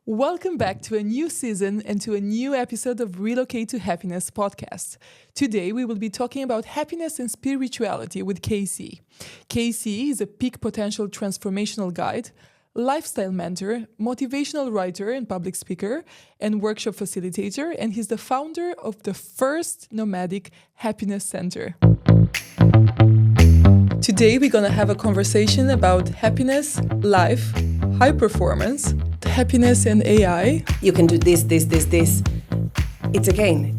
Welcome back to a new season and to a new episode of Relocate to Happiness podcast. Today we will be talking about happiness and spirituality with KC. KC is a peak potential transformational guide, lifestyle mentor, motivational writer and public speaker, and workshop facilitator, and he's the founder of the first nomadic Happiness Centre. Today we're gonna have a conversation about happiness, life, high performance, happiness and AI. You can do this. It's a game.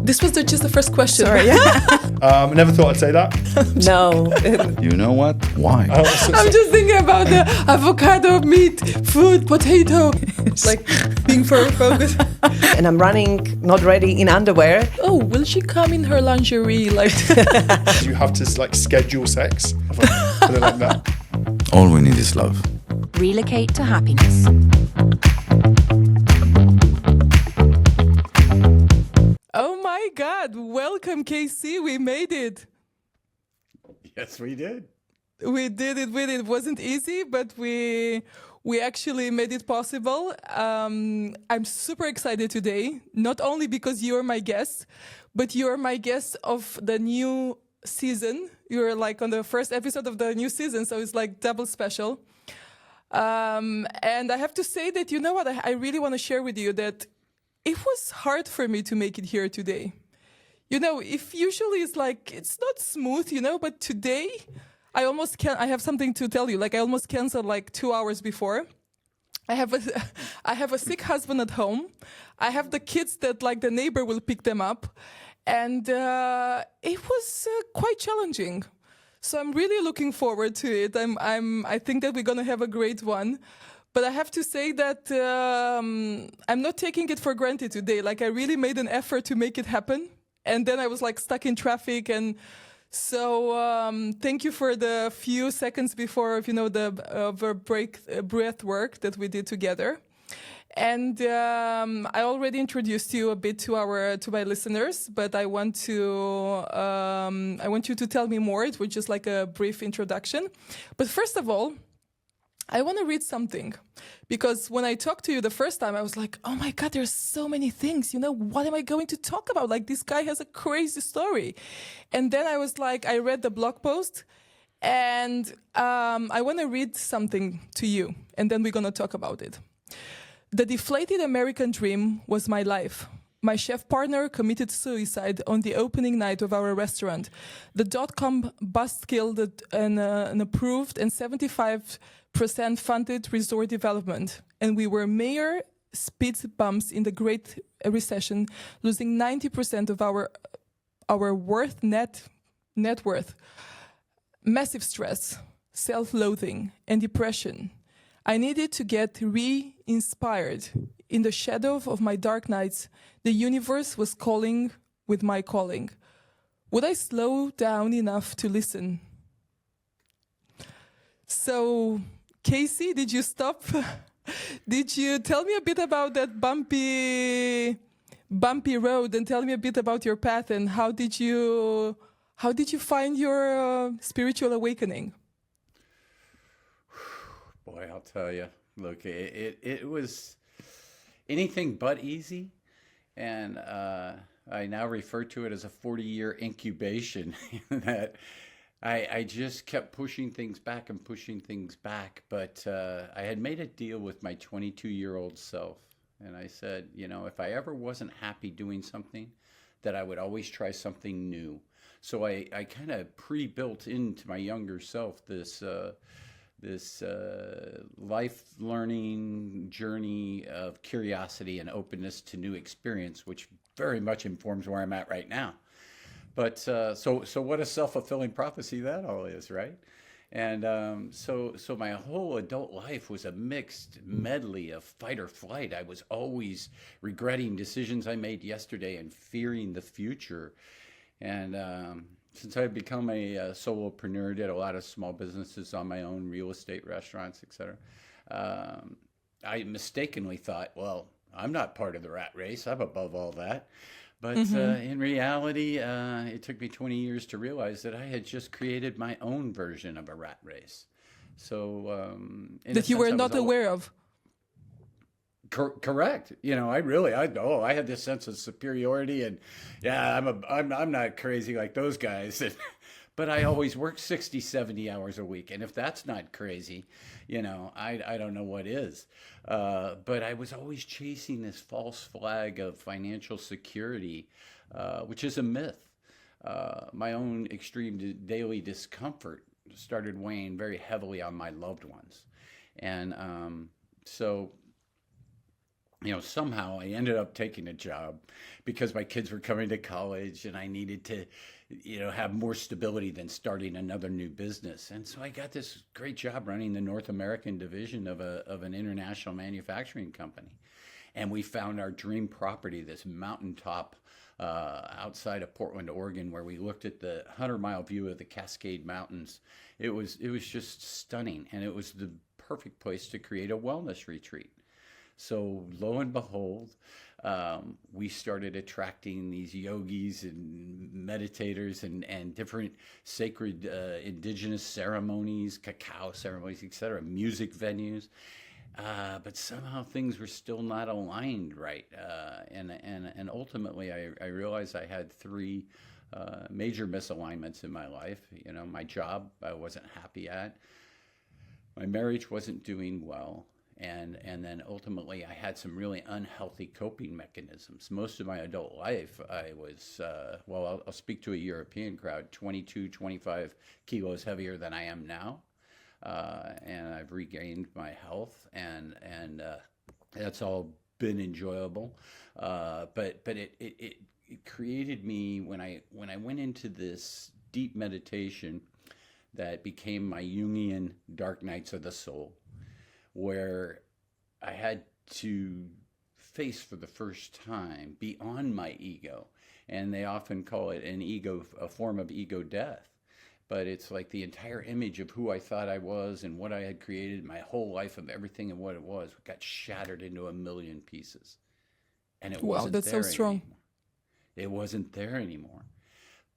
This was just the first question. Sorry, yeah. I never thought I'd say that. No. You know what? Why? I'm just thinking about the avocado, meat, food, potato. Like being very focused. And I'm running, not ready, in underwear. Oh, will she come in her lingerie? Like You have to schedule sex. Put it like that. All we need is love. Relocate to happiness. Oh my God! Welcome, KC. We made it. Yes, we did. We did it. It wasn't easy, but we actually made it possible. I'm super excited today, not only because you're my guest, but you're my guest of the new season. You're like on the first episode of the new season, so it's like double special. And I have to say that, you know what, I really want to share with you that it was hard for me to make it here today. You know, if usually it's like, it's not smooth, you know, but today I have something to tell you. Like I almost canceled like 2 hours before. I have a sick husband at home. I have the kids that like the neighbor will pick them up. And it was quite challenging. So I'm really looking forward to it. I think that we're gonna have a great one. But I have to say that I'm not taking it for granted today. Like I really made an effort to make it happen. And then I was like stuck in traffic. And so thank you for the few seconds before, you know, the breath work that we did together. And I already introduced you a bit to my listeners, but I want you to tell me more. It was just like a brief introduction. But first of all, I want to read something, because when I talked to you the first time, I was like, oh my God, there's so many things. You know, what am I going to talk about? Like this guy has a crazy story. And then I was like, I read the blog post, and I want to read something to you, and then we're going to talk about it. The deflated American dream was my life. My chef partner committed suicide on the opening night of our restaurant. The .com bust killed an approved and 75% funded resort development. And we were mere speed bumps in the Great Recession, losing 90% of our net worth. Massive stress, self-loathing, and depression. I needed to get re-inspired. In the shadow of my dark nights, the universe was calling with my calling. Would I slow down enough to listen? So, Casey, did you stop? Did you tell me a bit about that bumpy road, and tell me a bit about your path, and how did you find your spiritual awakening? Boy, I'll tell you. Look, it was anything but easy, and I now refer to it as a 40-year incubation. That I just kept pushing things back, but I had made a deal with my 22-year-old self, and I said, you know, if I ever wasn't happy doing something, that I would always try something new. So I kind of pre-built into my younger self this life learning journey of curiosity and openness to new experience, which very much informs where I'm at right now. But so what a self-fulfilling prophecy that all is, right? And so my whole adult life was a mixed medley of fight or flight. I was always regretting decisions I made yesterday and fearing the future. And since I've become a solopreneur, did a lot of small businesses on my own, real estate, restaurants, etc. I mistakenly thought, well, I'm not part of the rat race. I'm above all that. But in reality, it took me 20 years to realize that I had just created my own version of a rat race. So that you were not aware of. Correct. I had this sense of superiority, and yeah, I'm not crazy like those guys. But I always worked 60, 70 hours a week. And if that's not crazy, I don't know what is. But I was always chasing this false flag of financial security, which is a myth. My own extreme daily discomfort started weighing very heavily on my loved ones. And so somehow I ended up taking a job because my kids were coming to college and I needed to, have more stability than starting another new business. And so I got this great job running the North American division of an international manufacturing company. And we found our dream property, this mountaintop outside of Portland, Oregon, where we looked at the 100-mile view of the Cascade Mountains. It was just stunning, and it was the perfect place to create a wellness retreat. So lo and behold, we started attracting these yogis and meditators and different sacred indigenous ceremonies, cacao ceremonies, etc., music venues. But somehow things were still not aligned right. And ultimately, I realized I had three major misalignments in my life. My job I wasn't happy at. My marriage wasn't doing well. And then ultimately, I had some really unhealthy coping mechanisms. Most of my adult life, I was, I'll speak to a European crowd, 22, 25 kilos heavier than I am now. And I've regained my health, and that's all been enjoyable. But it created me when I went into this deep meditation that became my Jungian dark nights of the soul, where I had to face for the first time beyond my ego. And they often call it a form of ego death. But it's like the entire image of who I thought I was and what I had created, my whole life of everything and what it was, got shattered into a million pieces. And it wasn't that's there so strong. anymore. It wasn't there anymore.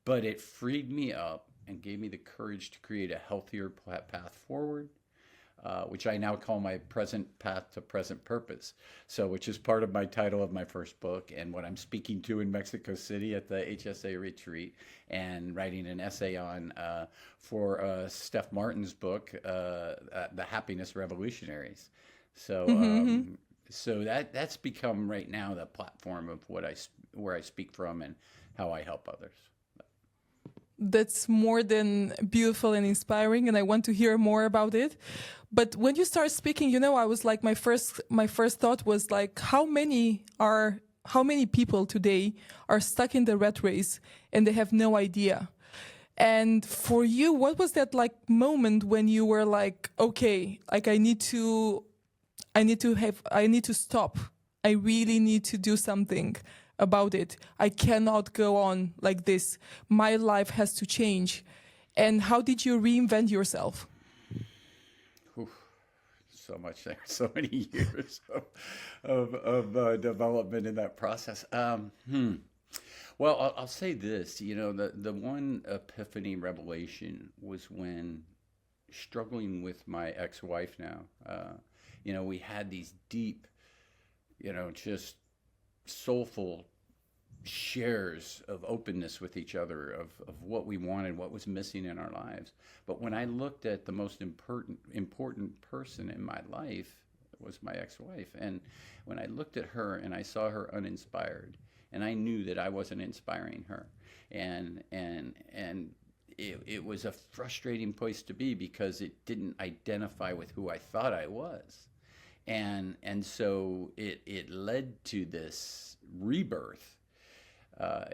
But it freed me up and gave me the courage to create a healthier path forward, which I now call my present path to present purpose. So, which is part of my title of my first book and what I'm speaking to in Mexico City at the HSA retreat, and writing an essay on for Steph Martin's book, The Happiness Revolutionaries. So, so that's become right now the platform of where I speak from and how I help others. That's more than beautiful and inspiring, and I want to hear more about it. But when you start speaking, I was like, my first thought was like, how many people today are stuck in the rat race and they have no idea? And for you, what was that like moment when you were like, okay, like I need to stop. I really need to do something about it. I cannot go on like this. My life has to change. And how did you reinvent yourself? So much there, so many years of development in that process. Well, I'll say this, the one epiphany revelation was when struggling with my ex-wife now, we had these deep, just soulful shares of openness with each other of what we wanted, what was missing in our lives. But when I looked at the most important person in my life, it was my ex-wife. And when I looked at her and I saw her uninspired, and I knew that I wasn't inspiring her, and it was a frustrating place to be because it didn't identify with who I thought I was. And so it led to this rebirth,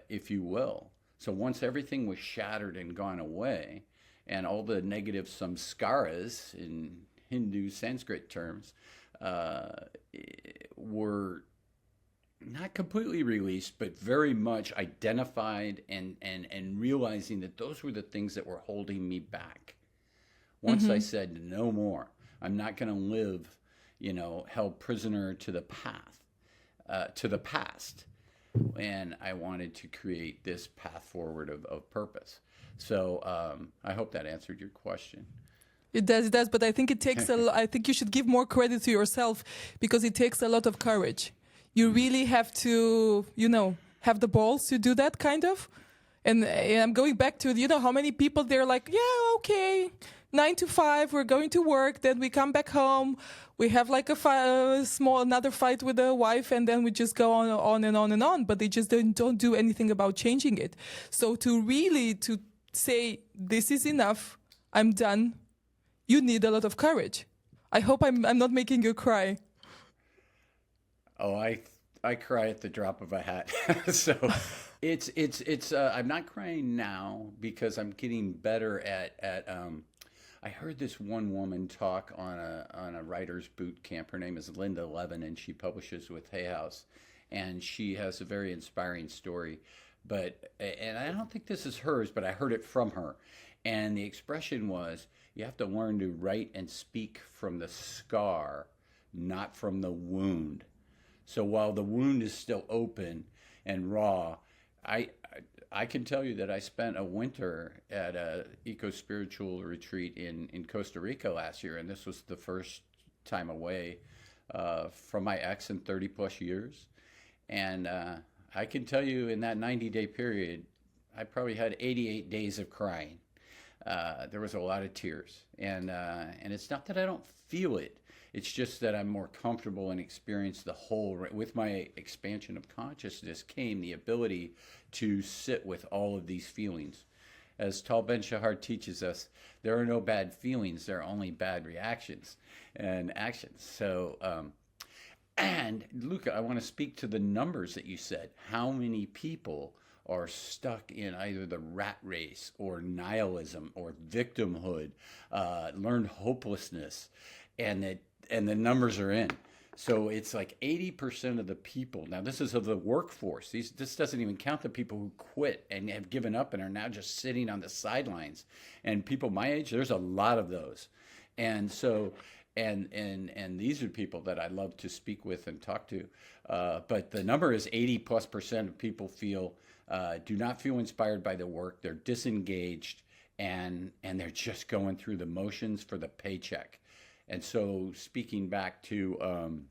if you will. So once everything was shattered and gone away, and all the negative samskaras in Hindu Sanskrit terms were not completely released, but very much identified and realizing that those were the things that were holding me back. Once I said, no more, I'm not going to live held prisoner to the past. And I wanted to create this path forward of purpose. So I hope that answered your question. It does, but I think it takes I think you should give more credit to yourself because it takes a lot of courage. You really have to, have the balls to do that kind of. And I'm going back to, how many people they're like, yeah, okay, 9 to 5, we're going to work, then we come back home, we have like another fight with the wife, and then we just go on and on and on. But they just don't do anything about changing it. So to say, this is enough, I'm done, you need a lot of courage. I hope I'm not making you cry. Oh, I cry at the drop of a hat. So it's I'm not crying now because I'm getting better at I heard this one woman talk on a writer's boot camp. Her name is Linda Levin, and she publishes with Hay House, and she has a very inspiring story. And I don't think this is hers, but I heard it from her. And the expression was, you have to learn to write and speak from the scar, not from the wound. So while the wound is still open and raw, I can tell you that I spent a winter at a eco-spiritual retreat in Costa Rica last year, and this was the first time away from my ex in 30 plus years. And I can tell you in that 90-day period, I probably had 88 days of crying. There was a lot of tears, and it's not that I don't feel it. It's just that I'm more comfortable and experience the whole. With my expansion of consciousness came the ability to sit with all of these feelings. As Tal Ben-Shahar teaches us, there are no bad feelings, there are only bad reactions and actions. So, and Luca, I want to speak to the numbers that you said. How many people are stuck in either the rat race or nihilism or victimhood, learned hopelessness, and the numbers are in. So it's like 80% of the people. Now, this is of the workforce. This doesn't even count the people who quit and have given up and are now just sitting on the sidelines. And people my age, there's a lot of those. And so, and these are people that I love to speak with and talk to. But the number is 80+% of people do not feel inspired by the work. They're disengaged and they're just going through the motions for the paycheck. And so, speaking back to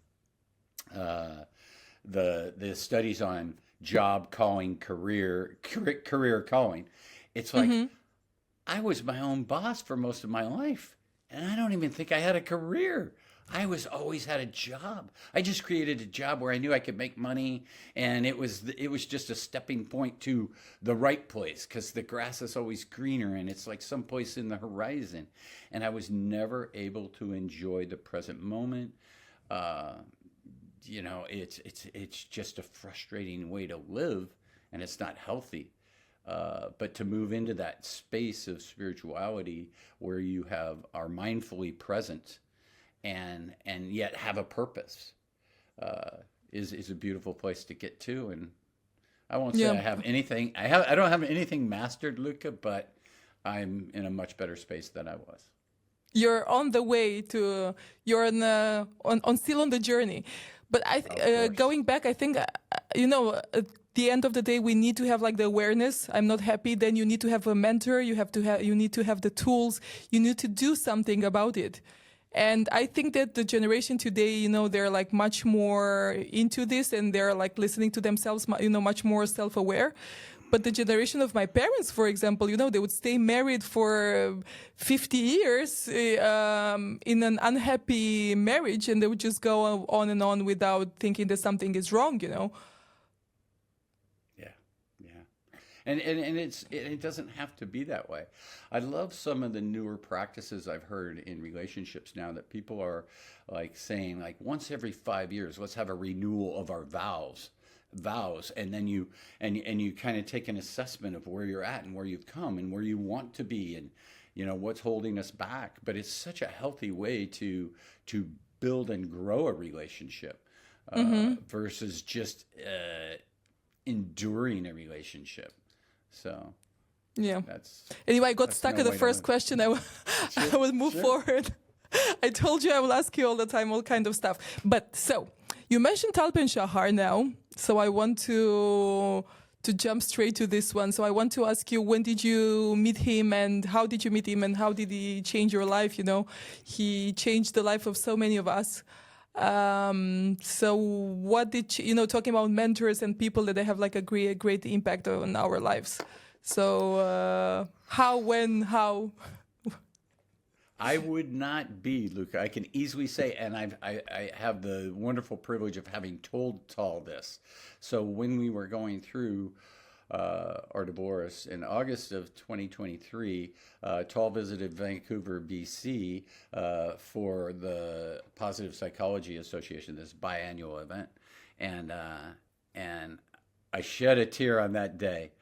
the studies on job calling, career calling, it's like I was my own boss for most of my life, and I don't even think I had a career. I always had a job. I just created a job where I knew I could make money, and it was just a stepping point to the right place, because the grass is always greener, and it's like someplace in the horizon. And I was never able to enjoy the present moment. It's just a frustrating way to live, and it's not healthy. But to move into that space of spirituality where you are mindfully present and yet have a purpose is a beautiful place to get to. And I won't say I have anything. I don't have anything mastered, Luca, but I'm in a much better space than I was. You're on the way to. You're still on the journey. But going back, I think at the end of the day, we need to have like the awareness. I'm not happy. Then you need to have a mentor. You need to have the tools. You need to do something about it. And I think that the generation today, they're like much more into this, and they're like listening to themselves, much more self-aware. But the generation of my parents, for example, they would stay married for 50 years in an unhappy marriage, and they would just go on and on without thinking that something is wrong, And it doesn't have to be that way. I love some of the newer practices I've heard in relationships now that people are like saying, like, once every 5 years, let's have a renewal of our vows, and then you kind of take an assessment of where you're at and where you've come and where you want to be and what's holding us back. But it's such a healthy way to build and grow a relationship versus just enduring a relationship. So anyway, I got stuck at the first question. I will move forward. I told you I will ask you all the time all kind of stuff. But so you mentioned Tal Ben-Shahar now, so I want to to jump straight to this one. So I want to ask you, when did you meet him, and how did you meet him, and how did he change your life? You know, he changed the life of so many of us. So what did you know? Talking about mentors and people that they have like a great impact on our lives. So how, when, how? I would not be, Luca. I can easily say, and I have the wonderful privilege of having told Tal this. So when we were going through our divorce in August of 2023, Tal visited Vancouver, BC for the Positive Psychology Association, this biannual event. And I shed a tear on that day.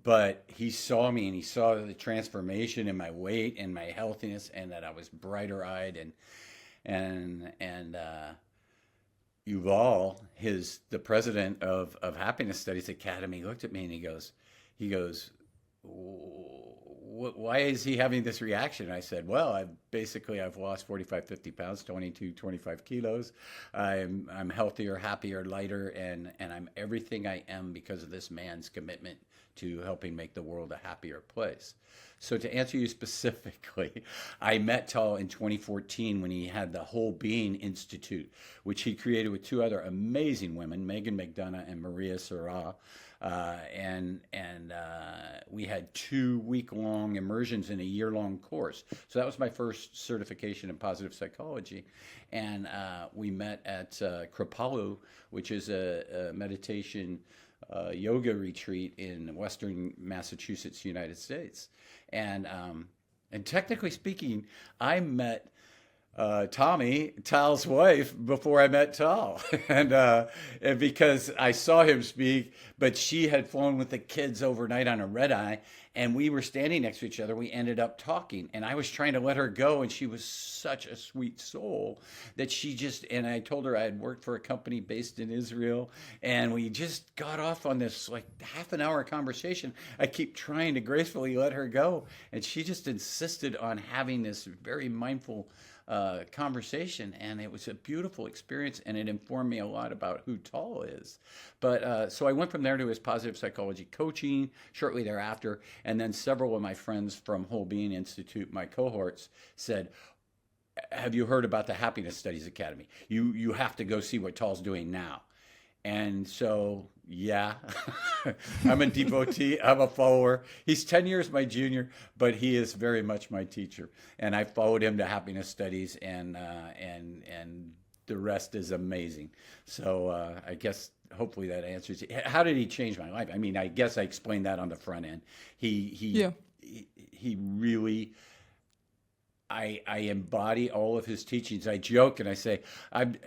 But he saw me, and he saw the transformation in my weight and my healthiness, and that I was brighter eyed. And Yuval, the president of Happiness Studies Academy, looked at me and he goes, why is he having this reaction? I said, well, I've lost 45, 50 pounds, 22, 25 kilos. I'm healthier, happier, lighter, and I'm everything I am because of this man's commitment to helping make the world a happier place. So to answer you specifically, I met Tal in 2014 when he had the Whole Being Institute, which he created with two other amazing women, Megan McDonough and Maria Serra. And we had 2-week-long immersions in a year-long course. So that was my first certification in positive psychology. And we met at Kripalu, which is a meditation yoga retreat in Western Massachusetts, United States. And technically speaking, I met Tommy, Tal's wife, before I met Tal. and because I saw him speak, but she had flown with the kids overnight on a red eye, and we were standing next to each other. We ended up talking, and I was trying to let her go, and she was such a sweet soul that and I told her I had worked for a company based in Israel, and we just got off on this like half an hour conversation. I keep trying to gracefully let her go, and she just insisted on having this very mindful conversation, and it was a beautiful experience, and it informed me a lot about who Tal is. But so I went from there to his positive psychology coaching shortly thereafter, and then several of my friends from Whole Being Institute, my cohorts, said, have you heard about the Happiness Studies Academy? You have to go see what Tal's doing now. And so, yeah, I'm a devotee, I'm a follower. He's 10 years my junior, but he is very much my teacher. And I followed him to Happiness Studies, and the rest is amazing. So I guess hopefully that answers it. How did he change my life? I mean, I guess I explained that on the front end. He really... I embody all of his teachings. I joke and I say,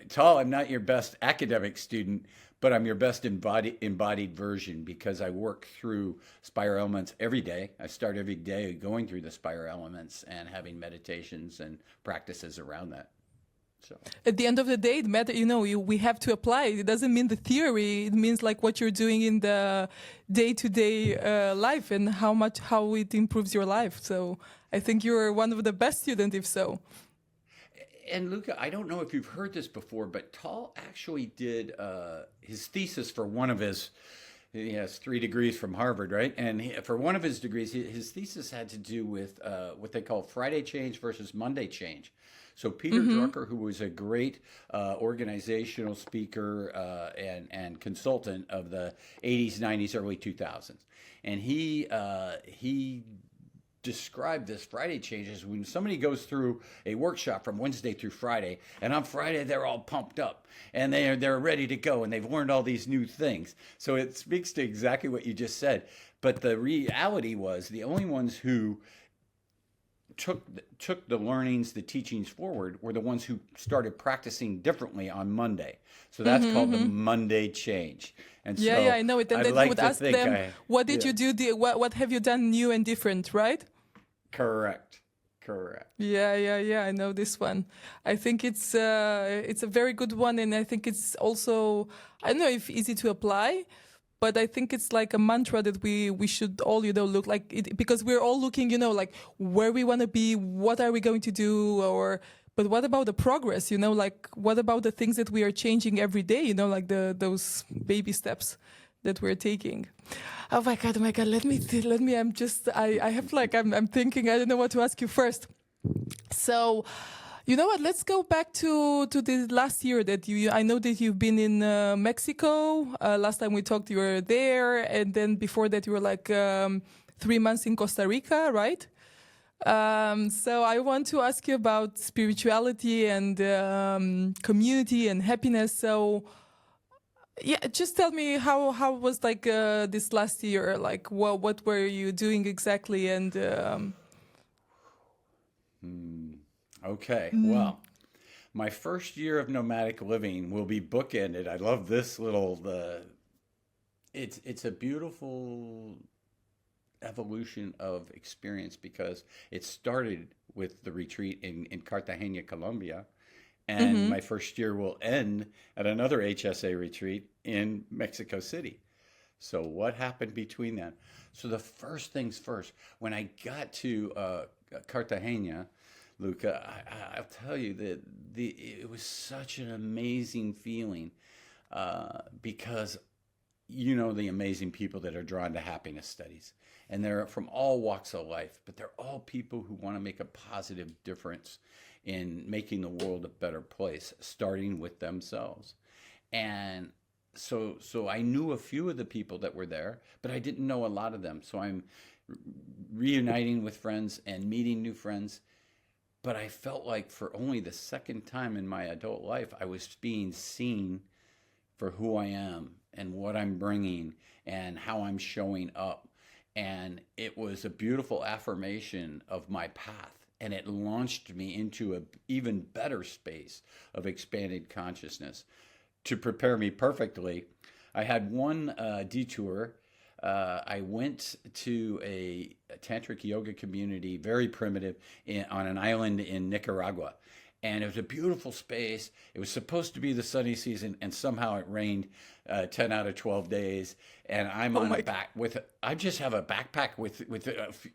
Tal, I'm not your best academic student, but I'm your best embodied version, because I work through spiral elements every day. I start every day going through the spiral elements and having meditations and practices around that. So at the end of the day, it matters. You know, we have to apply. It doesn't mean the theory. It means like what you're doing in the day-to-day life, and how it improves your life. So I think you're one of the best students, if so. And Luca, I don't know if you've heard this before, but Tal actually did his thesis for one of his. He has 3 degrees from Harvard, right? And for one of his degrees, his thesis had to do with what they call Friday change versus Monday change. So Peter Drucker, who was a great organizational speaker and consultant of the 80s, 90s, early 2000s, and he described this Friday change as when somebody goes through a workshop from Wednesday through Friday, and on Friday they're all pumped up and they're ready to go, and they've learned all these new things. So it speaks to exactly what you just said. But the reality was the only ones who took the learnings, the teachings forward were the ones who started practicing differently on Monday. So that's called the Monday change. And so I know it. And then you would ask them, what did you do? What have you done new and different, right? Correct. Yeah. I know this one. I think it's a very good one, and I think it's also, I don't know if easy to apply, but I think it's like a mantra that we should all, look like it, because we're all looking, like where we want to be, what are we going to do, but what about the progress, like what about the things that we are changing every day, like those baby steps. that we're taking. Oh my God, let me, I have like, I'm thinking, I don't know what to ask you first. So, you know what, let's go back to the last year that I know that you've been in Mexico. Last time we talked, you were there. And then before that, you were like 3 months in Costa Rica, right? So I want to ask you about spirituality and community and happiness. So, yeah, just tell me how was like this last year? Like, what were you doing exactly? And Okay, well, my first year of nomadic living will be bookended. I love this it's a beautiful evolution of experience because it started with the retreat in Cartagena, Colombia, and my first year will end at another HSA retreat in Mexico City. So what happened between that? So the first things first, when I got to Cartagena, Luca, I'll tell you that it was such an amazing feeling because you know the amazing people that are drawn to happiness studies. And they're from all walks of life, but they're all people who want to make a positive difference in making the world a better place, starting with themselves. And so I knew a few of the people that were there, but I didn't know a lot of them. So I'm reuniting with friends and meeting new friends. But I felt like for only the second time in my adult life, I was being seen for who I am and what I'm bringing and how I'm showing up. And it was a beautiful affirmation of my path. And it launched me into an even better space of expanded consciousness. To prepare me perfectly, I had one detour. I went to a tantric yoga community, very primitive, on an island in Nicaragua. And it was a beautiful space. It was supposed to be the sunny season, and somehow it rained 10 out of 12 days. And I'm I just have a backpack with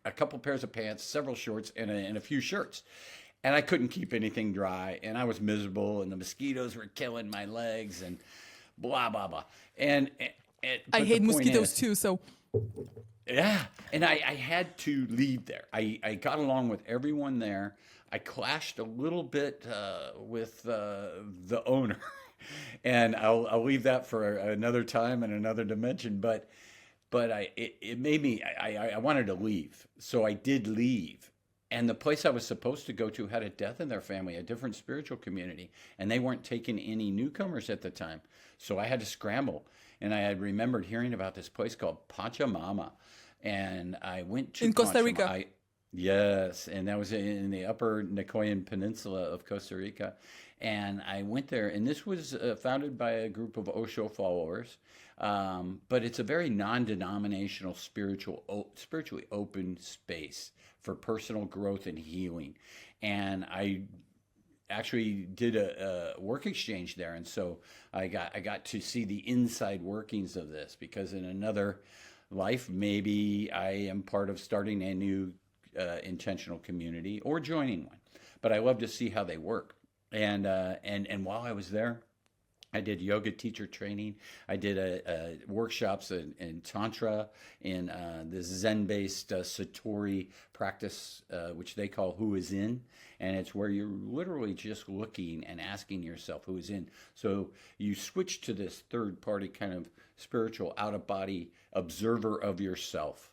a couple pairs of pants, several shorts, and a few shirts. And I couldn't keep anything dry, and I was miserable, and the mosquitoes were killing my legs, and blah, blah, blah. And I hate mosquitoes too, so. Yeah, and I had to leave there. I got along with everyone there. I clashed a little bit with the owner, and I'll leave that for another time and another dimension. But it made me. I wanted to leave, so I did leave. And the place I was supposed to go to had a death in their family, a different spiritual community, and they weren't taking any newcomers at the time. So I had to scramble. And I had remembered hearing about this place called Pachamama. And I went to in Costa Rica. Yes, and that was in the upper Nicoyan Peninsula of Costa Rica. And I went there, and this was founded by a group of Osho followers. But it's a very non-denominational, spiritually open space for personal growth and healing. And I actually did a work exchange there, and so I got to see the inside workings of this, because in another life maybe I am part of starting a new intentional community or joining one, but I love to see how they work. And while I was there, I did yoga teacher training. I did workshops in Tantra, in the Zen-based Satori practice, which they call Who Is In. And it's where you're literally just looking and asking yourself who is in. So you switch to this third-party kind of spiritual out-of-body observer of yourself.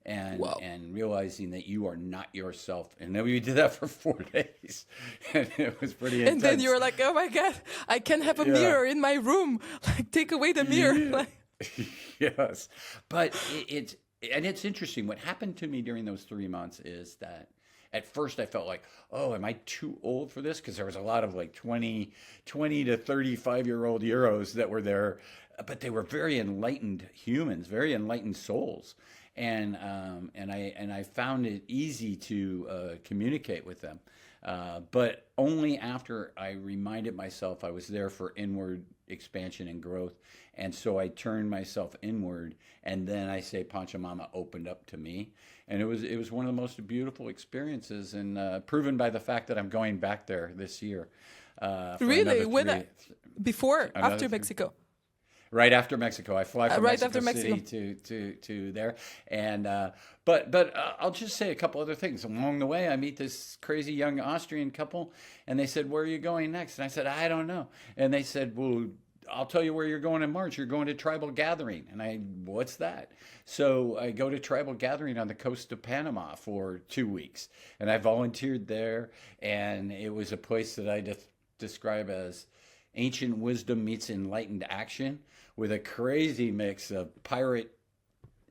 And realizing that you are not yourself. And then we did that for 4 days. And it was pretty intense. And then you were like, oh my God, I can't have a mirror in my room. Like, take away the mirror. Yes. But it's interesting. What happened to me during those 3 months is that at first I felt like, oh, am I too old for this? Because there was a lot of like 20 to 35-year-old Euros that were there. But they were very enlightened humans, very enlightened souls. And I found it easy to communicate with them, but only after I reminded myself I was there for inward expansion and growth. And so I turned myself inward, and then I say Pachamama opened up to me, and it was one of the most beautiful experiences, and proven by the fact that I'm going back there this year. Really? Before, after Mexico? Right after Mexico, I fly from Right Mexico after City to there, and but I'll just say a couple other things along the way. I meet this crazy young Austrian couple, and they said, "Where are you going next?" And I said, "I don't know." And they said, "Well, I'll tell you where you're going in March. You're going to Tribal Gathering." And what's that? So I go to Tribal Gathering on the coast of Panama for 2 weeks, and I volunteered there, and it was a place that I describe as ancient wisdom meets enlightened action, with a crazy mix of pirate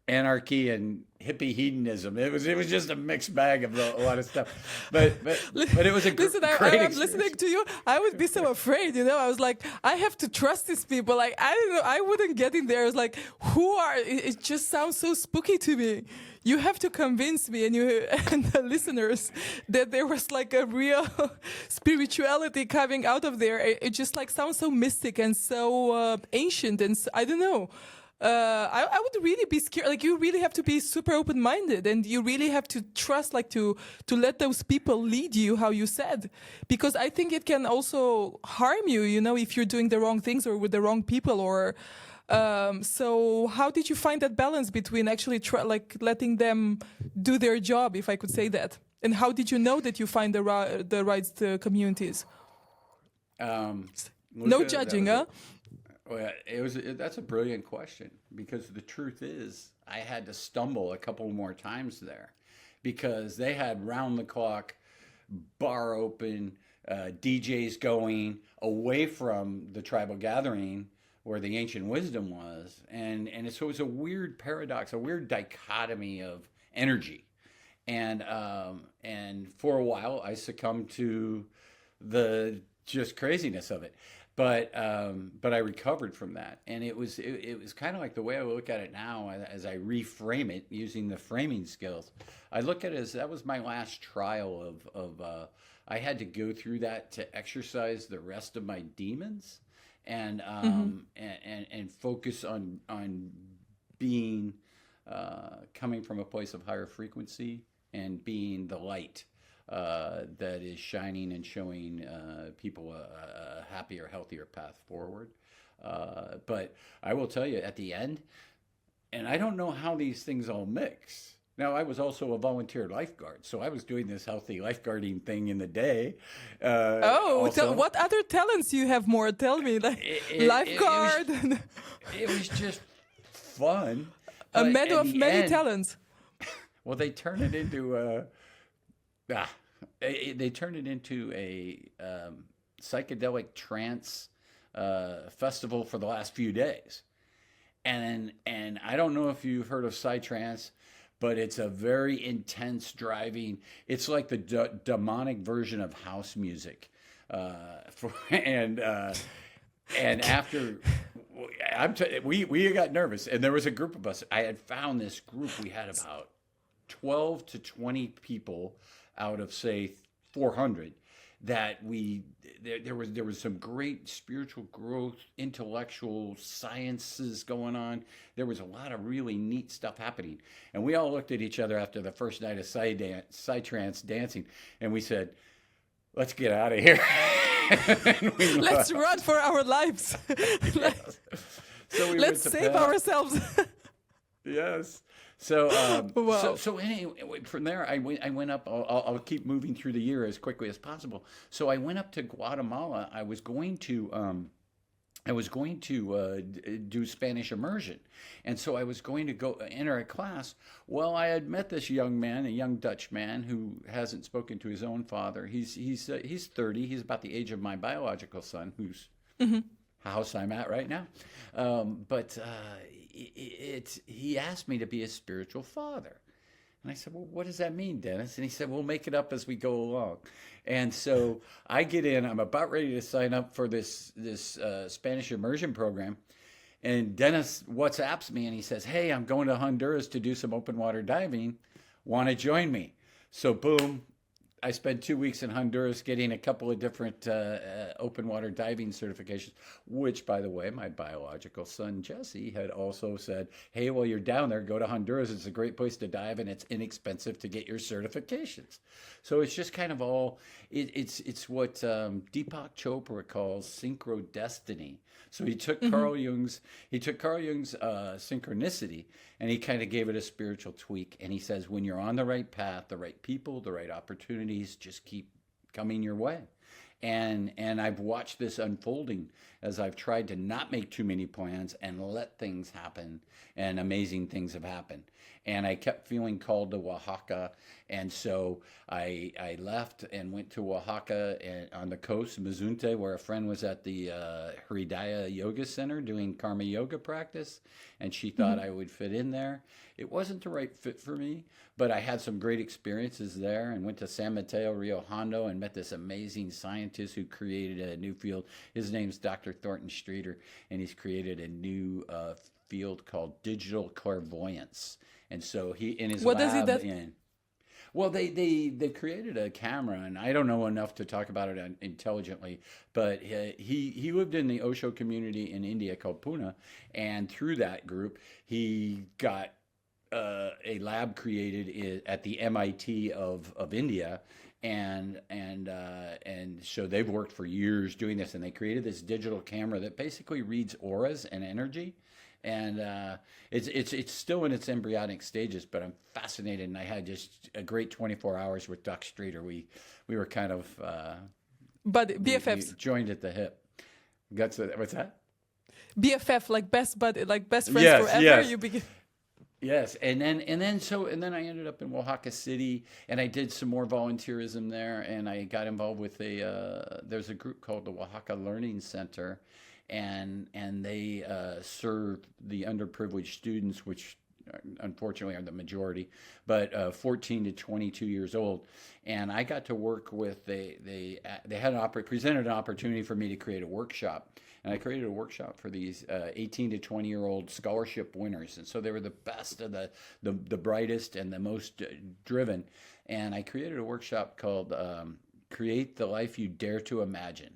anarchy and hippie hedonism. It was just a mixed bag of a lot of stuff, but it was a Listen, great I'm experience. listening to you. I would be so afraid, I was like, I have to trust these people. Like, I don't know, I wouldn't get in there. It's like, it just sounds so spooky to me. You have to convince me and the listeners that there was like a real spirituality coming out of there. It just like sounds so mystic and so ancient, and I don't know. I would really be scared. Like, you really have to be super open-minded, and you really have to trust, like, to let those people lead you, how you said, because I think it can also harm you, if you're doing the wrong things or with the wrong people, or so how did you find that balance between actually letting them do their job, if I could say that, and how did you know that you find the right communities? No judging, huh? Well, that's a brilliant question, because the truth is I had to stumble a couple more times there, because they had round the clock bar open, DJs going away from the Tribal Gathering where the ancient wisdom was, and so it was a weird paradox, a weird dichotomy of energy, and for a while I succumbed to the just craziness of it. But I recovered from that, and it was kind of like the way I look at it now as I reframe it using the framing skills. I look at it as that was my last trial of I had to go through that to exercise the rest of my demons, and focus on being coming from a place of higher frequency and being the light that is shining and showing people a happier, healthier path forward. But I will tell you, at the end, and I don't know how these things all mix. Now, I was also a volunteer lifeguard, so I was doing this healthy lifeguarding thing in the day. What other talents you have more? Tell me, like lifeguard. It was just fun. A But man at of the many end- talents. Well, they turn it into they turn it into a psychedelic trance festival for the last few days, and I don't know if you've heard of psytrance, but it's a very intense driving. It's like the demonic version of house music, and after. We got nervous, and there was a group of us. I had found this group. We had about 12 to 20 people out of, say, 400 that there was some great spiritual growth, intellectual sciences going on. There was a lot of really neat stuff happening, and we all looked at each other after the first night of psytrance dancing, and we said, "Let's get out of here." Let's run for our lives. So we Let's went to save Pat. ourselves. Yes. So, Wow. so anyway, from there I went up. I'll keep moving through the year as quickly as possible. So I went up to Guatemala. I was going to do Spanish immersion, and so I was going to go enter a class. Well, I had met this young man, a young Dutch man who hasn't spoken to his own father. He's 30. He's about the age of my biological son, who's house I'm at right now. But he asked me to be a spiritual father. And I said, "Well, what does that mean, Dennis?" And he said, "We'll make it up as we go along." And so I get in. I'm about ready to sign up for this Spanish immersion program. And Dennis WhatsApps me, and he says, "Hey, I'm going to Honduras to do some open water diving. Want to join me?" So boom, I spent 2 weeks in Honduras getting a couple of different open water diving certifications, which, by the way, my biological son Jesse had also said, hey, while you're down there, go to Honduras. It's a great place to dive and it's inexpensive to get your certifications. So it's just kind of all, it's what Deepak Chopra calls synchrodestiny. So he took Carl Jung's synchronicity and he kind of gave it a spiritual tweak. And he says, when you're on the right path, the right people, the right opportunities just keep coming your way. And I've watched this unfolding as I've tried to not make too many plans and let things happen, and amazing things have happened. And I kept feeling called to Oaxaca, and so I left and went to Oaxaca and on the coast, Mazunte, where a friend was at the Hridaya Yoga Center doing karma yoga practice, and she thought I would fit in there. It wasn't the right fit for me, but I had some great experiences there and went to San Mateo, Rio Hondo, and met this amazing scientist who created a new field. His name's Dr. Thornton Streeter, and he's created a new field called digital clairvoyance. And so he in his What lab does he in well, they created a camera, and I don't know enough to talk about it intelligently, but he lived in the Osho community in India called Pune, and through that group, he got a lab created at the MIT of India, and so they've worked for years doing this, and they created this digital camera that basically reads auras and energy. And it's still in its embryonic stages, but I'm fascinated, and I had just a great 24 hours with Doc Streeter. We were kind of But BFFs. we joined at the hip. What's that? BFF, like best buddy, like best friends Yes, forever. yes. You begin. Yes, and then I ended up in Oaxaca City, and I did some more volunteerism there, and I got involved with there's a group called the Oaxaca Learning Center, and they serve the underprivileged students, which unfortunately are the majority, but 14 to 22 years old. And I got to work with they had presented an opportunity for me to create a workshop. And I created a workshop for these 18 to 20-year-old scholarship winners. And so they were the best of the brightest and the most driven. And I created a workshop called Create the Life You Dare to Imagine.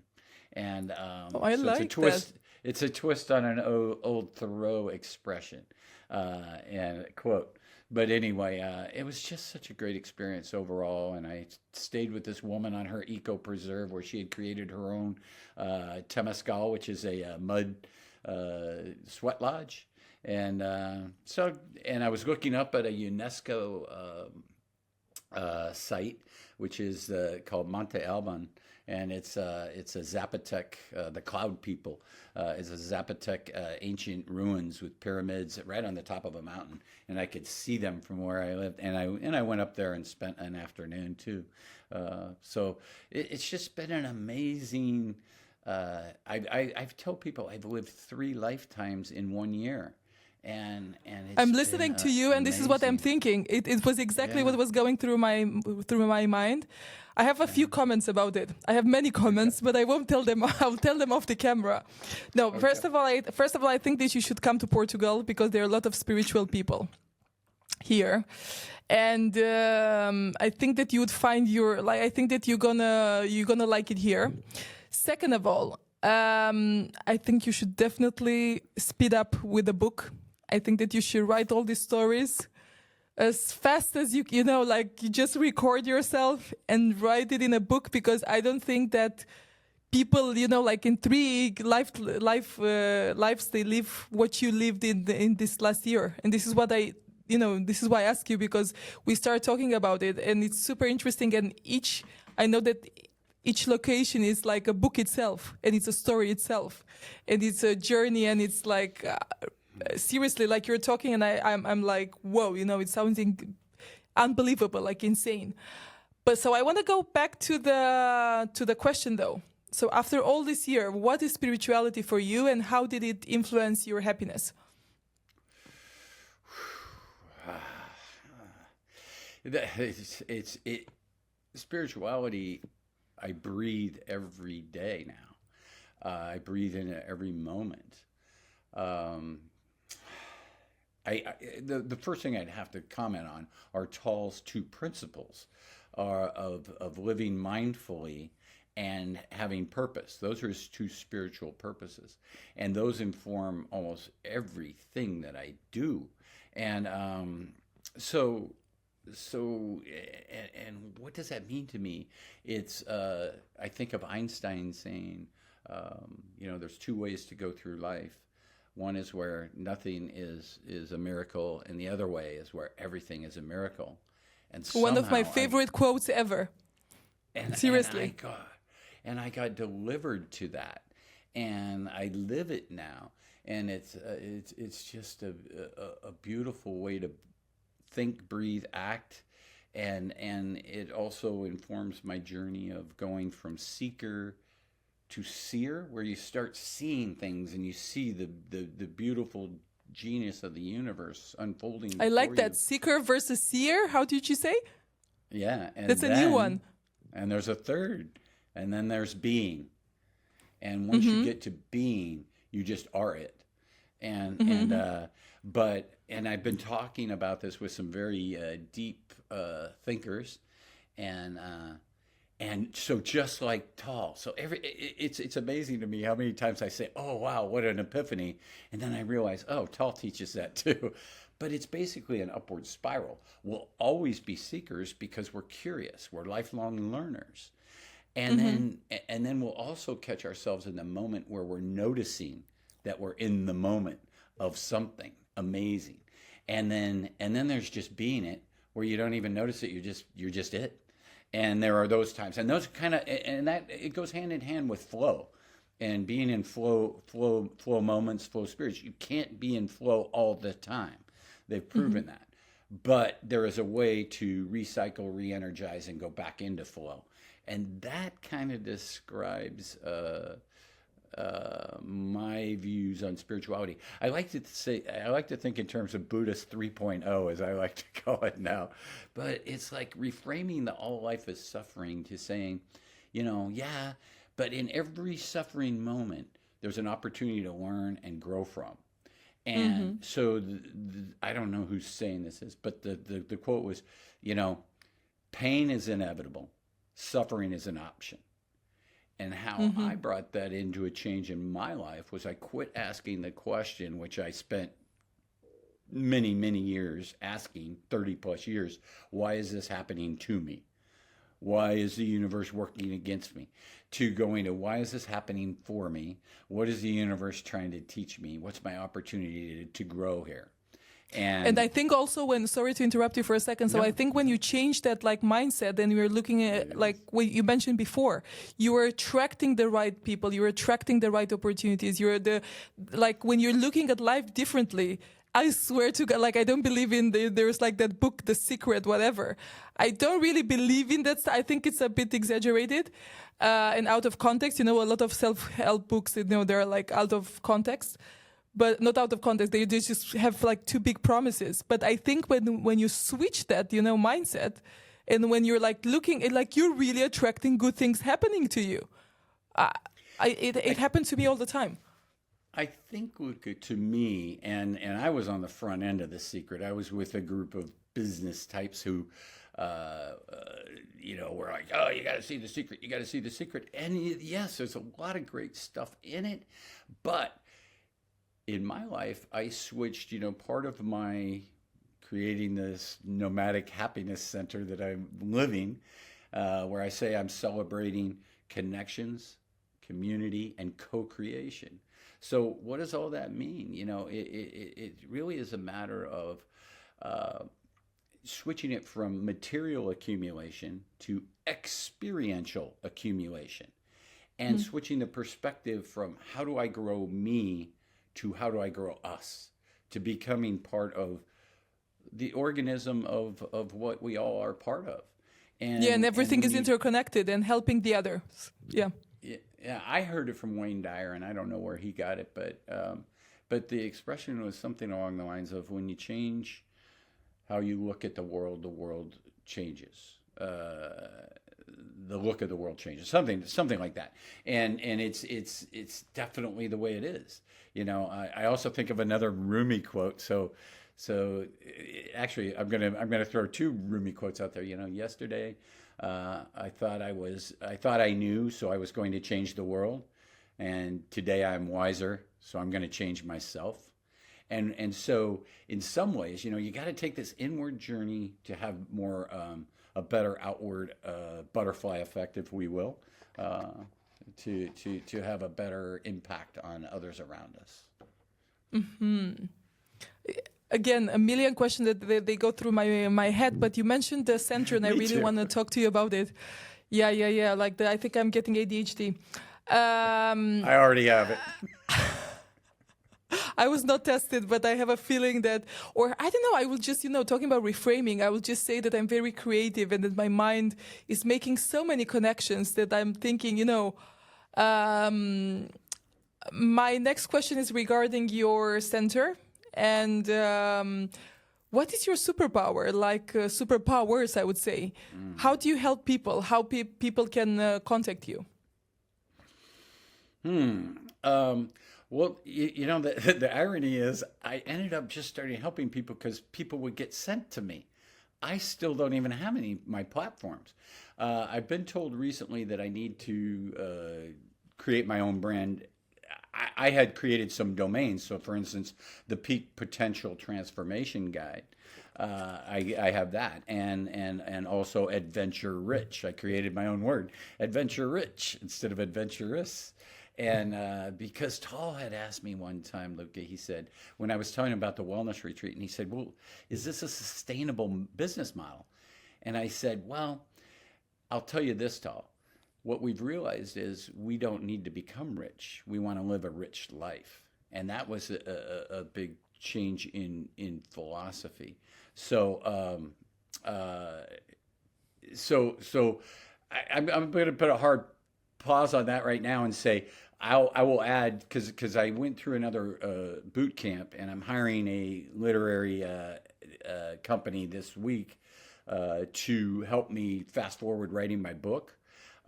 And I so like it's a twist. that. It's a twist on an old Thoreau expression and quote. But anyway, it was just such a great experience overall. And I stayed with this woman on her eco preserve where she had created her own temescal, which is a mud sweat lodge. And and I was looking up at a UNESCO site, which is called Monte Alban. And it's a Zapotec, the Cloud People. It's a Zapotec ancient ruins with pyramids right on the top of a mountain, and I could see them from where I lived. And I went up there and spent an afternoon too. So it's just been an amazing. I've told people I've lived 3 lifetimes in 1 year. And it's I'm listening to you, and this is what I'm thinking. It was exactly what was going through my mind. I have a few comments about it. I have many comments, but I won't tell them. I'll tell them off the camera. No, Okay. first of all, I think that you should come to Portugal because there are a lot of spiritual people here, and I think that you would find I think that you're gonna like it here. Second of all, I think you should definitely speed up with the book. I think that you should write all these stories as fast as you like you just record yourself and write it in a book, because I don't think that people, like in 3 lives they live what you lived in this last year. And this is what this is why I ask you, because we start talking about it and it's super interesting. And I know that each location is like a book itself, and it's a story itself, and it's a journey, and it's like seriously, like you're talking, and I'm like, whoa, it's sounding unbelievable, like insane. But so I want to go back to the question though. So after all this year, what is spirituality for you, and how did it influence your happiness? Spirituality, I breathe every day now. I breathe in it every moment. The first thing I'd have to comment on are Tall's 2 principles. are of living mindfully and having purpose. Those are his two spiritual purposes, and those inform almost everything that I do. And so and what does that mean to me? It's I think of Einstein saying, there's two ways to go through life. One is where nothing is a miracle, and the other way is where everything is a miracle. And One of my somehow favorite quotes ever. Seriously. And I got delivered to that, and I live it now, and it's just a beautiful way to think, breathe, act, and it also informs my journey of going from seeker to seer, where you start seeing things and you see the beautiful genius of the universe unfolding. I like before that. you. Seeker versus seer. How did you say? Yeah, and That's a new one. And there's a third, and then there's being. And once you get to being, you just are it. And I've been talking about this with some very deep thinkers, and so just like Tal, so it's amazing to me how many times I say, "Oh wow, what an epiphany," and then I realize, "Oh, Tal teaches that too." But it's basically an upward spiral. We'll always be seekers because we're curious. We're lifelong learners. And then we'll also catch ourselves in the moment where we're noticing that we're in the moment of something amazing. And then there's just being it, where you don't even notice it, you're just it. And there are those times. And those that it goes hand in hand with flow. And being in flow moments, flow spirits. You can't be in flow all the time. They've proven that. But there is a way to recycle, re-energize, and go back into flow. And that kind of describes my views on spirituality. I like to think in terms of Buddhist 3.0, as I like to call it now. But it's like reframing the all life is suffering to saying, but in every suffering moment, there's an opportunity to learn and grow from. And so I don't know who's saying this is, but the quote was, pain is inevitable. Suffering is an option. And how I brought that into a change in my life was I quit asking the question, which I spent many, many years asking, 30 plus years, why is this happening to me? Why is the universe working against me? To going to, why is this happening for me? What is the universe trying to teach me? What's my opportunity to grow here? And I think also sorry to interrupt you for a second. So I think when you change that mindset, and we're looking at what you mentioned before, you are attracting the right people, you're attracting the right opportunities. You're when you're looking at life differently. I swear to God, I don't believe in there's that book, The Secret, whatever. I don't really believe in that. I think it's a bit exaggerated and out of context. A lot of self-help books, they're out of context. But not out of context. They just have two big promises. But I think when you switch that, mindset, and when you're looking at you're really attracting good things happening to you. It happens to me all the time. I think, to me, and I was on the front end of The Secret. I was with a group of business types who, were like, oh, you got to see The Secret. You got to see The Secret. And yes, there's a lot of great stuff in it. But in my life, I switched, part of my creating this nomadic happiness center that I'm living, where I say I'm celebrating connections, community, and co-creation. So what does all that mean? It really is a matter of switching it from material accumulation to experiential accumulation, and switching the perspective from how do I grow me to how do I grow us, to becoming part of the organism of what we all are part of. And everything is interconnected and helping the others. Yeah. Yeah, I heard it from Wayne Dyer, and I don't know where he got it, but the expression was something along the lines of, when you change how you look at the world changes. The look of the world changes, something like that, and it's definitely the way it is. I also think of another Rumi quote. So Actually, I'm gonna throw two Rumi quotes out there. Yesterday, I thought I knew, so I was going to change the world, and today I'm wiser, so I'm going to change myself. And so in some ways, you got to take this inward journey to have more a better outward butterfly effect, if we will, to have a better impact on others around us. Again, a million questions that they go through my head, but you mentioned the center, and I really want to talk to you about it. Yeah. I think I'm getting ADHD. I already have it. I was not tested, but I have a feeling that, or I don't know, I will just, talking about reframing, I will just say that I'm very creative and that my mind is making so many connections that I'm thinking, my next question is regarding your center. And what is your superpower? Superpowers, I would say. How do you help people? How people can contact you? Well, the irony is I ended up just starting helping people because people would get sent to me. I still don't even have any of my platforms. I've been told recently that I need to create my own brand. I had created some domains. So, for instance, the Peak Potential Transformation Guide. I have that, and also Adventure Rich. I created my own word, Adventure Rich, instead of adventurous. And because Tal had asked me one time, Luca, he said, when I was telling him about the wellness retreat, and he said, well, is this a sustainable business model? And I said, well, I'll tell you this, Tal. What we've realized is we don't need to become rich. We want to live a rich life. And that was a big change in philosophy. So I'm going to put a hard pause on that right now and say, I will add, because I went through another boot camp, and I'm hiring a literary company this week to help me fast forward writing my book.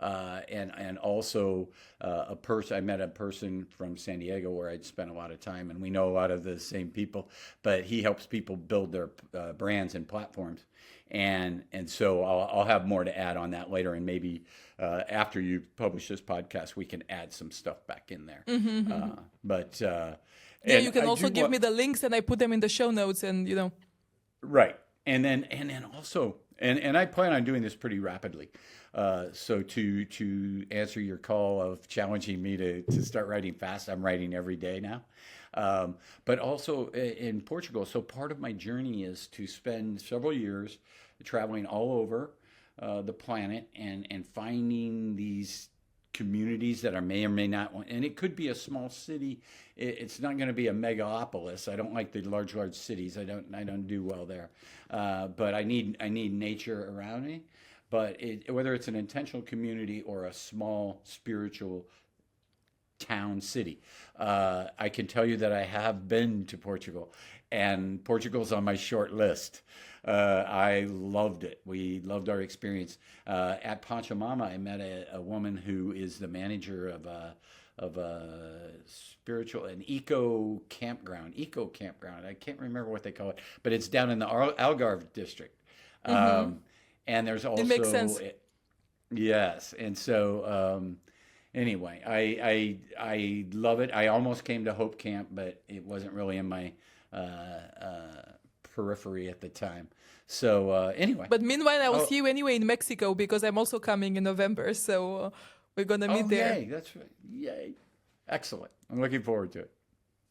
And also I met a person from San Diego where I'd spent a lot of time, and we know a lot of the same people, but he helps people build their brands and platforms. And so I'll have more to add on that later, and maybe after you publish this podcast, we can add some stuff back in there. You can also give me the links, and I put them in the show notes, and Right. And then also, and I plan on doing this pretty rapidly. So to answer your call of challenging me to start writing fast, I'm writing every day now. But also in Portugal. So part of my journey is to spend several years traveling all over the planet and finding these communities that I may or may not want. And it could be a small city. It's not going to be a megalopolis. I don't like the large cities. I don't do well there. But I need nature around me. But whether it's an intentional community or a small spiritual town, city, I can tell you that I have been to Portugal, and Portugal's on my short list. I loved it. We loved our experience. At Pachamama, I met a woman who is the manager of a spiritual and eco campground. I can't remember what they call it, but it's down in the Algarve district. And there's also, it makes sense. Yes. And so, anyway, I love it. I almost came to Hope Camp, but it wasn't really in my periphery at the time. So, anyway. But meanwhile, I will see you anyway in Mexico, because I'm also coming in November. So we're going to meet there. Yay. That's right. Yay. Excellent. I'm looking forward to it.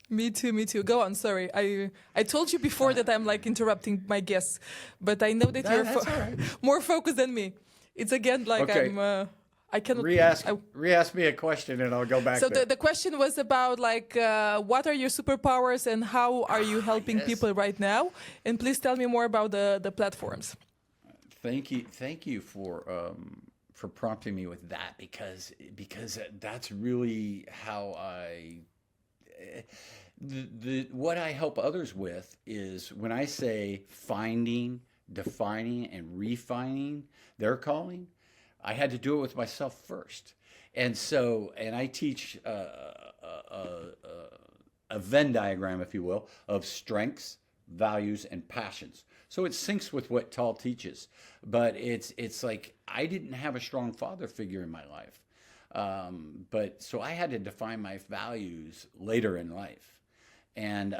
Me too. Go on. Sorry. I told you before that I'm interrupting my guests, but I know that you're right. more focused than me. It's again okay. I cannot re-ask me a question and I'll go back. So the question was about what are your superpowers and how are you helping people right now? And please tell me more about the platforms. Thank you for prompting me with that, because that's really how what I help others with is when I say finding, defining, and refining their calling, I had to do it with myself first. And I teach a Venn diagram, if you will, of strengths, values, and passions. So it syncs with what Tal teaches. But it's like I didn't have a strong father figure in my life. But so I had to define my values later in life. And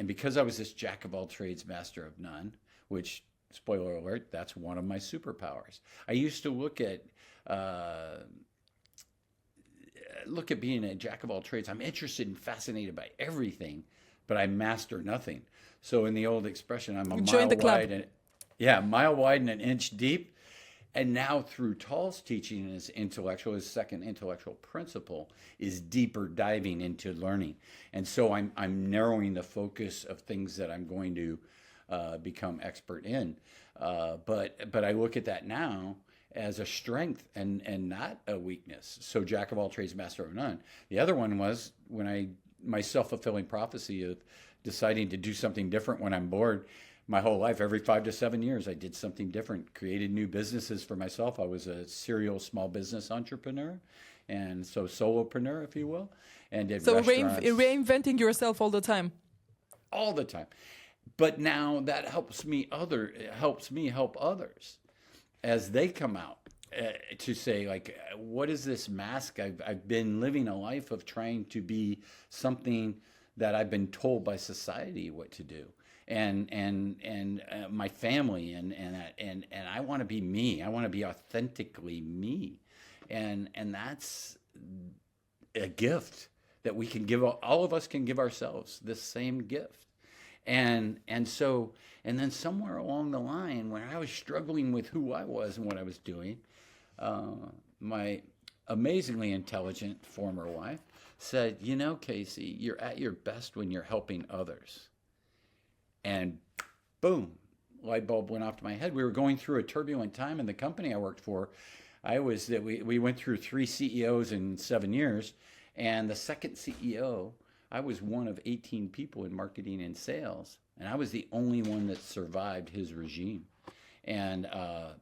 because I was this jack of all trades, master of none, which, spoiler alert, that's one of my superpowers. I used to look at being a jack of all trades. I'm interested and fascinated by everything, but I master nothing. So in the old expression, I'm a Join mile the club. wide mile wide and an inch deep. And now through Tal's teaching, his second intellectual principle is deeper diving into learning. And so I'm narrowing the focus of things that I'm going to become expert in. But I look at that now as a strength and not a weakness. So jack of all trades, master of none. The other one was my self-fulfilling prophecy of deciding to do something different when I'm bored. My whole life, every 5 to 7 years, I did something different, created new businesses for myself. I was a serial small business entrepreneur, and so solopreneur, if you will, and did restaurants reinventing yourself all the time. all the time. But now that helps me help others as they come out to say, like, what is this mask? I've been living a life of trying to be something that I've been told by society what to do. And my family and I want to be me. I want to be authentically me, and that's a gift that we can give. All of us can give ourselves this same gift, and then somewhere along the line, when I was struggling with who I was and what I was doing, my amazingly intelligent former wife said, "You know, Casey, you're at your best when you're helping others." And boom, light bulb went off to my head. We were going through a turbulent time in the company I worked for. We went through 3 CEOs in 7 years, and the second CEO, I was one of 18 people in marketing and sales, and I was the only one that survived his regime. And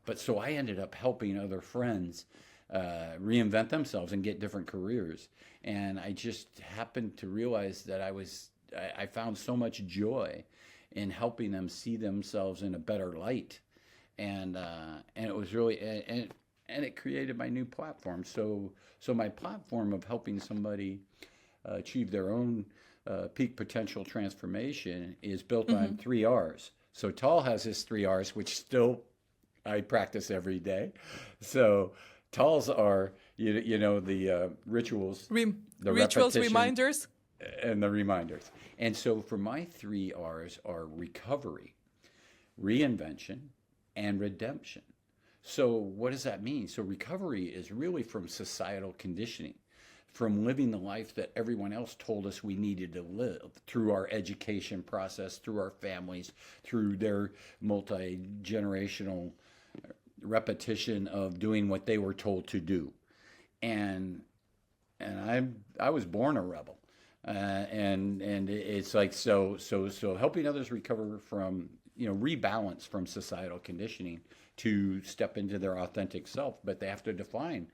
but so I ended up helping other friends reinvent themselves and get different careers. And I just happened to realize that I found so much joy in helping them see themselves in a better light, and it was really and it created my new platform. So my platform of helping somebody achieve their own peak potential transformation is built on 3 R's. So Tal has his 3 R's, which still I practice every day. So Tal's are the rituals, the Rituals, repetition, reminders. and the reminders. And so for my 3 R's are recovery, reinvention, and redemption. So what does that mean? So recovery is really from societal conditioning, from living the life that everyone else told us we needed to live through our education process, through our families, through their multi-generational repetition of doing what they were told to do. And I was born a rebel. And it's like so helping others recover from rebalance from societal conditioning to step into their authentic self, but they have to find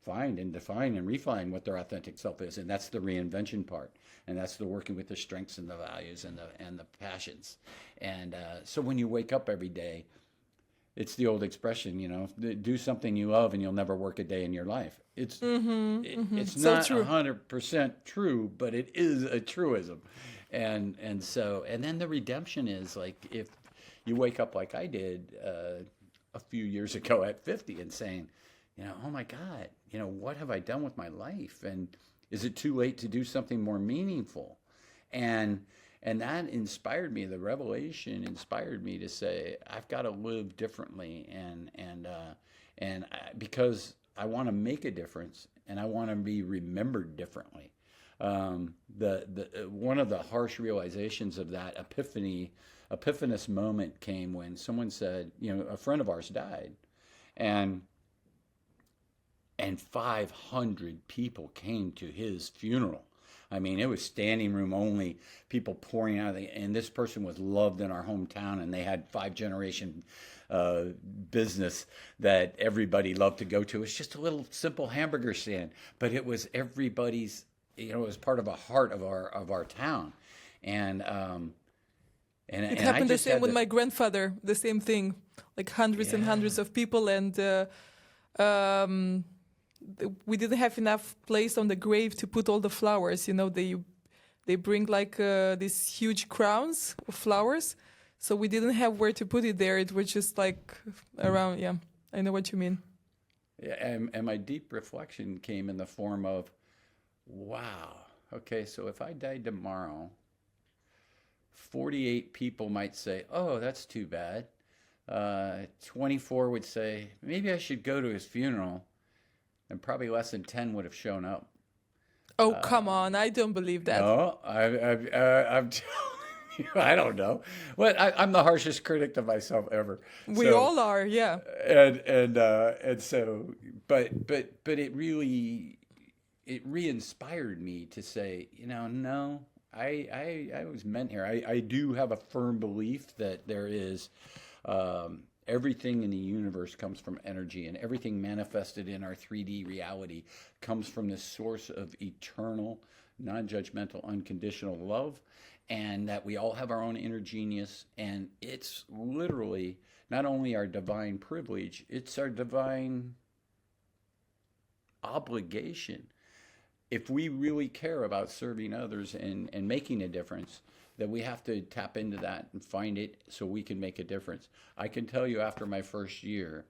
and refine what their authentic self is, and that's the reinvention part, and that's the working with the strengths and the values and the passions. And so when you wake up every day, it's the old expression, do something you love and you'll never work a day in your life. It's it's So not true. 100% true, but it is a truism. And then the redemption is like, if you wake up like I did a few years ago at 50 and saying, oh my God, what have I done with my life? And is it too late to do something more meaningful? And that inspired me. The revelation inspired me to say, I've got to live differently, because I want to make a difference, and I want to be remembered differently. One of the harsh realizations of that epiphanous moment came when someone said, a friend of ours died, and 500 people came to his funeral. I mean, it was standing room only, people pouring out. And this person was loved in our hometown, and they had 5-generation business that everybody loved to go to. It's just a little simple hamburger stand, but it was everybody's. It was part of a heart of our town, and It I happened the just same had with to- my grandfather. The same thing, like hundreds and hundreds of people, and um, we didn't have enough place on the grave to put all the flowers. You know, they bring like these huge crowns of flowers, so we didn't have where to put it there. It was just like around. Yeah, I know what you mean. Yeah, and my deep reflection came in the form of, wow, okay, so if I died tomorrow, 48 people might say, oh, that's too bad. 24 would say, maybe I should go to his funeral. And probably less than 10 would have shown up. Oh, come on. I don't believe that. No, I'm telling you, I don't know. Well, I'm the harshest critic to myself ever. We So- all are, yeah. and so, but it really, it re-inspired me to say, no, I was meant here. I do have a firm belief that there is, everything in the universe comes from energy, and everything manifested in our 3D reality comes from this source of eternal, non-judgmental, unconditional love, and that we all have our own inner genius, and it's literally not only our divine privilege, it's our divine obligation. If we really care about serving others and making a difference, that we have to tap into that and find it so we can make a difference. I can tell you after my first year,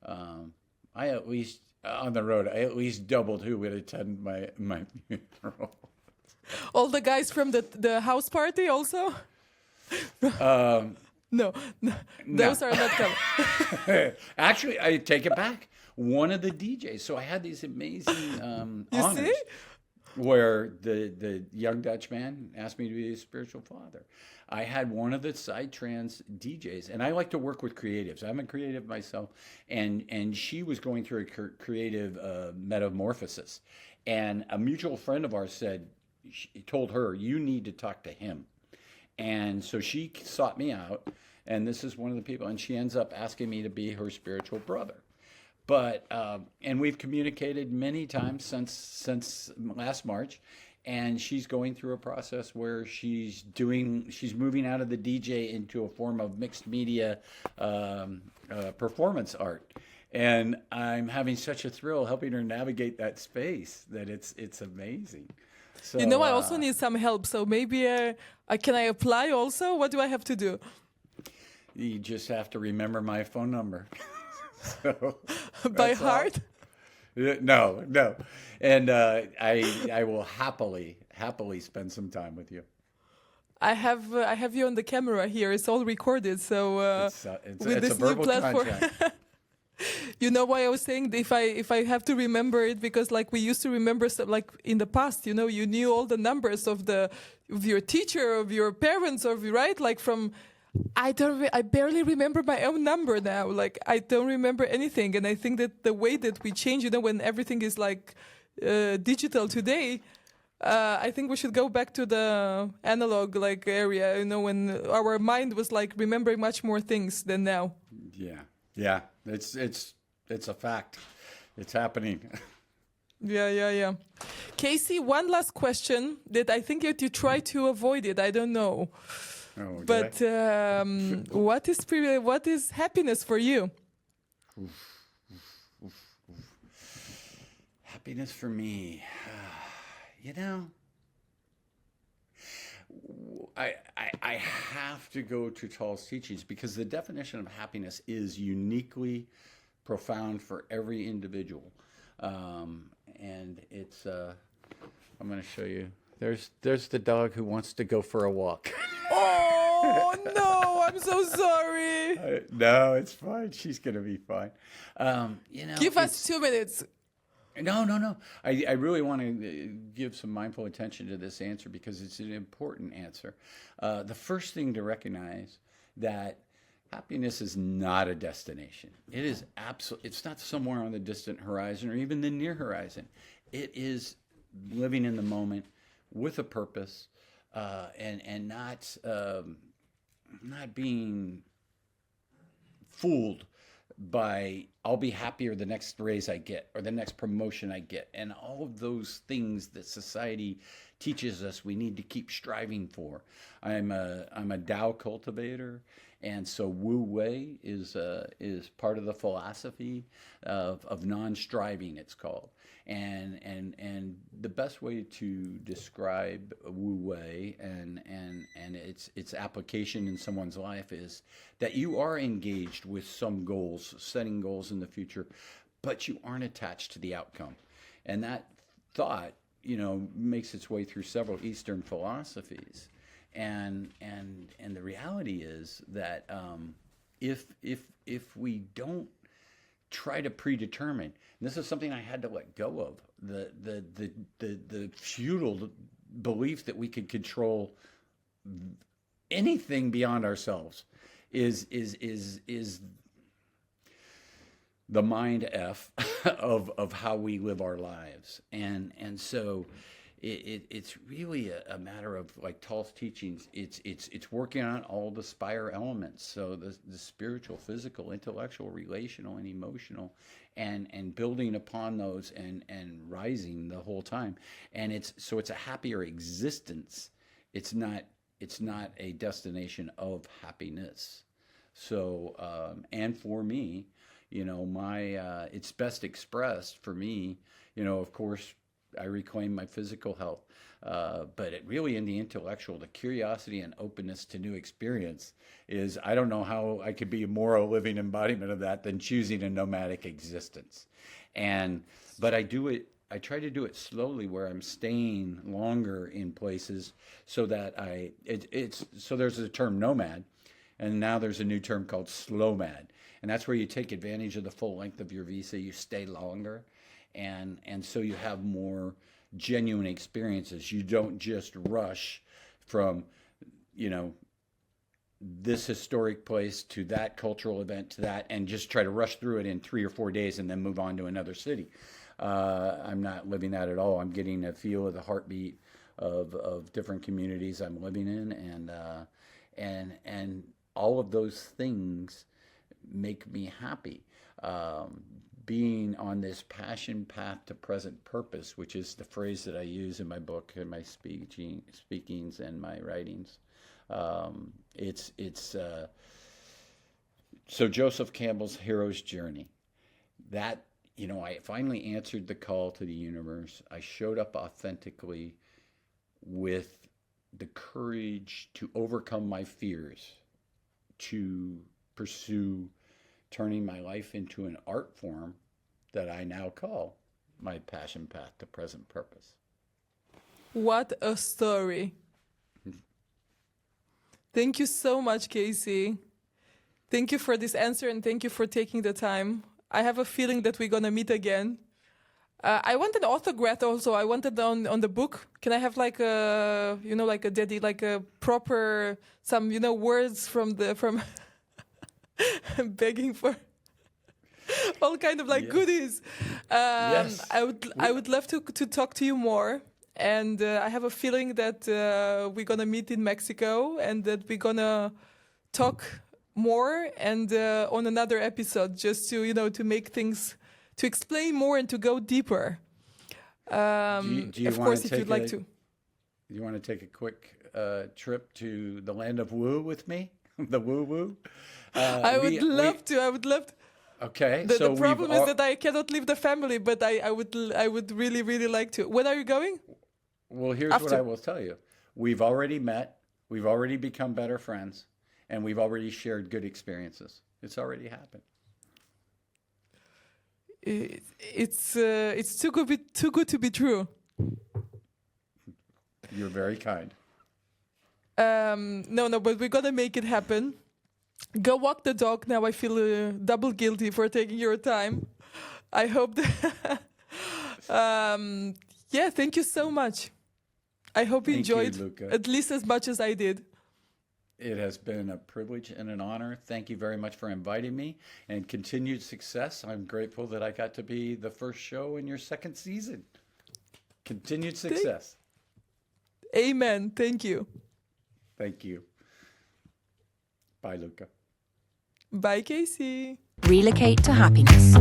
I at least, on the road, I at least doubled who would attend my funeral. All the guys from the house party also? No, those are not coming. Actually, I take it back. One of the DJs. So I had these amazing You honors. see? Where the young Dutch man asked me to be his spiritual father. I had one of the psytrance DJs, and I like to work with creatives. I'm a creative myself, and she was going through a creative metamorphosis. And a mutual friend of ours told her, you need to talk to him. And so she sought me out, and this is one of the people, and she ends up asking me to be her spiritual brother. But and we've communicated many times since last March, and she's going through a process where she's moving out of the DJ into a form of mixed media performance art, and I'm having such a thrill helping her navigate that space that it's amazing. So, I also need some help. So maybe can I apply also? What do I have to do? You just have to remember my phone number. So, By that's all. heart? No. And I will happily spend some time with you. I have you on the camera here. It's all recorded. So with It's this a verbal new platform, contract. you know why I was saying if I have to remember it, because like we used to remember stuff like in the past. You knew all the numbers of your teacher, of your parents, right? Like from. I barely remember my own number now. Like I don't remember anything, and I think that the way that we change, when everything is like digital today, I think we should go back to the analog like area. When our mind was like remembering much more things than now. Yeah. It's a fact. It's happening. Yeah. Casey, one last question that I think that you try to avoid it. I don't know. Oh, okay. But what is happiness for you? Happiness for me, I have to go to Tall's teachings because the definition of happiness is uniquely profound for every individual, and it's. I'm going to show you. There's the dog who wants to go for a walk. Oh no! I'm so sorry. No, it's fine. She's gonna be fine. Give us 2 minutes. No. I really want to give some mindful attention to this answer because it's an important answer. The first thing to recognize that happiness is not a destination. It is it's not somewhere on the distant horizon or even the near horizon. It is living in the moment with a purpose, and not being fooled by I'll be happier the next raise I get or the next promotion I get, and all of those things that society teaches us we need to keep striving for. I'm a Tao cultivator, and so Wu Wei is part of the philosophy of non-striving, it's called. And the best way to describe Wu Wei and its application in someone's life is that you are engaged with some goals, setting goals in the future, but you aren't attached to the outcome. And that thought, makes its way through several Eastern philosophies. And the reality is that if we don't try to predetermine, and this is something I had to let go of, the futile belief that we could control anything beyond ourselves is the mind F of how we live our lives. And so it's really a matter of, like Tall's teachings, it's working on all the spire elements. So the spiritual, physical, intellectual, relational, and emotional, and building upon those and rising the whole time. And it's a happier existence. It's not a destination of happiness. So and for me, it's best expressed for me, of course, I reclaim my physical health, but it really in the intellectual, the curiosity and openness to new experience is, I don't know how I could be a more a living embodiment of that than choosing a nomadic existence. But I try to do it slowly, where I'm staying longer in places so that so there's a term nomad, and now there's a new term called slowmad. And that's where you take advantage of the full length of your visa, you stay longer, and so you have more genuine experiences. You don't just rush from, this historic place to that cultural event to that, and just try to rush through it in 3 or 4 days and then move on to another city. I'm not living that at all. I'm getting a feel of the heartbeat of different communities I'm living in, and all of those things make me happy. Being on this passion path to present purpose, which is the phrase that I use in my book and my speakings and my writings. So Joseph Campbell's hero's journey, that, I finally answered the call to the universe. I showed up authentically with the courage to overcome my fears, to pursue turning my life into an art form that I now call my passion path to present purpose. What a story. Thank you so much, Casey. Thank you for this answer, and thank you for taking the time. I have a feeling that we're going to meet again. I want an autograph also. I wanted on the book. Can I have like a, like a proper, some, words from I'm begging for all kind of goodies. Yes. I would love to talk to you more, and I have a feeling that we're gonna meet in Mexico, and that we're gonna talk more and on another episode, just to to make things, to explain more and to go deeper. Do you of course, if you'd like to. You want to take a quick trip to the land of Woo with me? The Woo Woo? I would love to. Okay. The problem is that I cannot leave the family, but I would really, really like to. When are you going? Well, here's what I will tell you. We've already met. We've already become better friends, and we've already shared good experiences. It's already happened. It's too good to be true. You're very kind. No, but we're gonna make it happen. Go walk the dog. Now I feel double guilty for taking your time. I hope that. Yeah, thank you so much. I hope you enjoyed at least as much as I did. It has been a privilege and an honor. Thank you very much for inviting me, and continued success. I'm grateful that I got to be the first show in your second season. Continued success. Amen. Thank you. Thank you. Bye, Luca. Bye, Casey. Relocate to happiness.